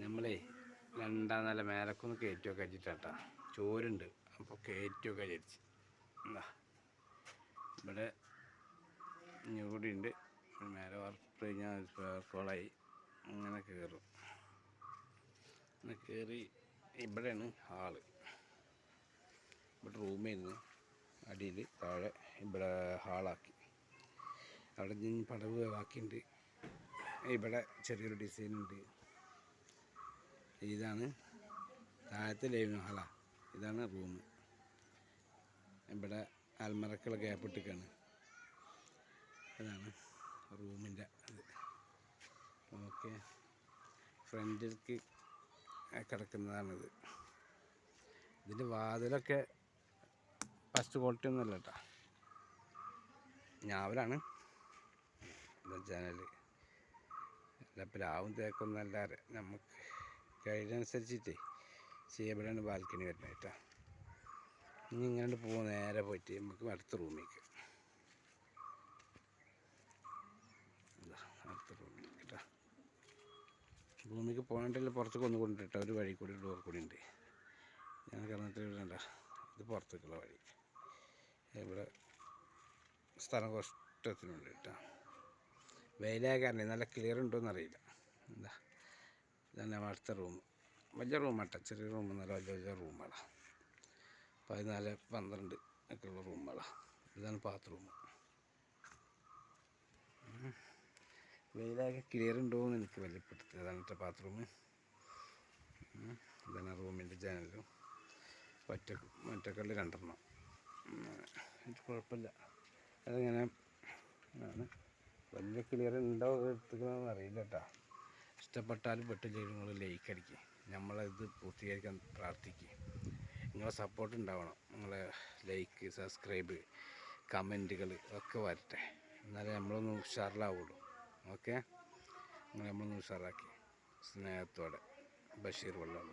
നമ്മളേ രണ്ടാം നില മേലക്കൊന്ന് കയറ്റിയൊക്കെ വെച്ചിട്ടാ ചോരുണ്ട്. അപ്പോൾ കയറ്റിയൊക്കെ വിചാരിച്ച് എന്താ ഇവിടെ ഇവിടെ ഉണ്ട്. മേലെ വർക്ക് കഴിഞ്ഞാൽ കോളായി അങ്ങനെ കയറും. അങ്ങനെ കയറി ഇവിടെയാണ് ഹാള്. ഇവിടെ റൂമായിരുന്നു, അടിയിൽ താഴെ ഇവിടെ ഹാളാക്കി. അവിടെ നിന്ന് പടവ് ബാക്കിയുണ്ട്. ഇവിടെ ചെറിയൊരു ഡിസൈൻ ഉണ്ട്. ഇതാണ് താഴത്തെ ലൈവിംഗ് ഹാളാണ്. ഇതാണ് റൂം. ഇവിടെ അൽമറക്കുള്ള ഗ്യാപ്പ് ഇട്ടിക്കാണ്. ഇതാണ് റൂമിൻ്റെ ഇത്. ഓക്കെ, ഫ്രണ്ടിലേക്ക് കിടക്കുന്നതാണിത്. ഇതിൻ്റെ വാതിലൊക്കെ ഫസ്റ്റ് ക്വാളിറ്റി ഒന്നുമല്ല കേട്ടോ, ഞാവലാണ്. ജനൽ എല്ലാം പ്ലാവും തേക്കൊന്നല്ല, നമുക്ക് കഴിയുന്നതനുസരിച്ചിട്ടേ ചെയ്യപ്പെടാണ് ബാൽക്കണി വരുന്നത് കേട്ടോ. ഇനി ഇങ്ങനെ പോകും, നേരെ പോയിട്ട് നമുക്ക് അടുത്ത റൂമിലേക്ക്. അടുത്ത റൂമിലേക്ക് കേട്ടോ. റൂമിലേക്ക് പോകണമെങ്കിൽ പുറത്തേക്ക് ഒന്ന് കൊണ്ടിട്ട് ഒരു വഴി കൂടി ഡോർ കൂടി ഉണ്ട്. ഞാൻ കിടന്നിട്ട് ഇടണ്ട, ഇത് പുറത്തേക്കുള്ള വഴി. ഇവിടെ സ്ഥലം കഷ്ടത്തിനുണ്ട് കേട്ടോ. വെയിലായ കാരണം നല്ല ക്ലിയർ ഉണ്ടോയെന്നറിയില്ല. എന്താ ഇതാണ് അടുത്ത റൂം. വലിയ റൂമാട്ടോ, ചെറിയ റൂമൊന്നുമല്ല, വലിയ വലിയ റൂമാണ്. 14-12 ഒക്കെയുള്ള റൂമുകളാണ്. ഇതാണ് ബാത്റൂം. വെയിലാകെ ക്ലിയർ ഉണ്ടോയെന്ന് എനിക്ക് വലിയപ്പെടുത്തി. അതാണ് കേട്ടോ ബാത്റൂം. ഇതാണ് റൂമിൻ്റെ ജനലും. ഒറ്റക്കല്ല് 2 എനിക്ക് കുഴപ്പമില്ല. അതിങ്ങനെ ആണ്. വലിയ ക്ലിയർ ഉണ്ടോ എടുത്തുക്കണമെന്ന് അറിയില്ല കേട്ടോ. ഇഷ്ടപ്പെട്ടാലും പെട്ടില്ലെങ്കിൽ നിങ്ങൾ ലൈക്ക് അടിക്കുക. നമ്മളത് പൂർത്തീകരിക്കാൻ പ്രാർത്ഥിക്കുക. നിങ്ങളെ സപ്പോർട്ട് ഉണ്ടാവണം. നിങ്ങളെ ലൈക്ക്, സബ്സ്ക്രൈബ്, കമൻറ്റുകൾ ഒക്കെ വരട്ടെ. എന്നാലേ നമ്മളൊന്ന് ഉഷാറിലാവുള്ളൂ. ഓക്കെ, നമ്മളൊന്ന് ഉഷാറാക്കി. സ്നേഹത്തോടെ, ബഷീർ വള്ളൂർ.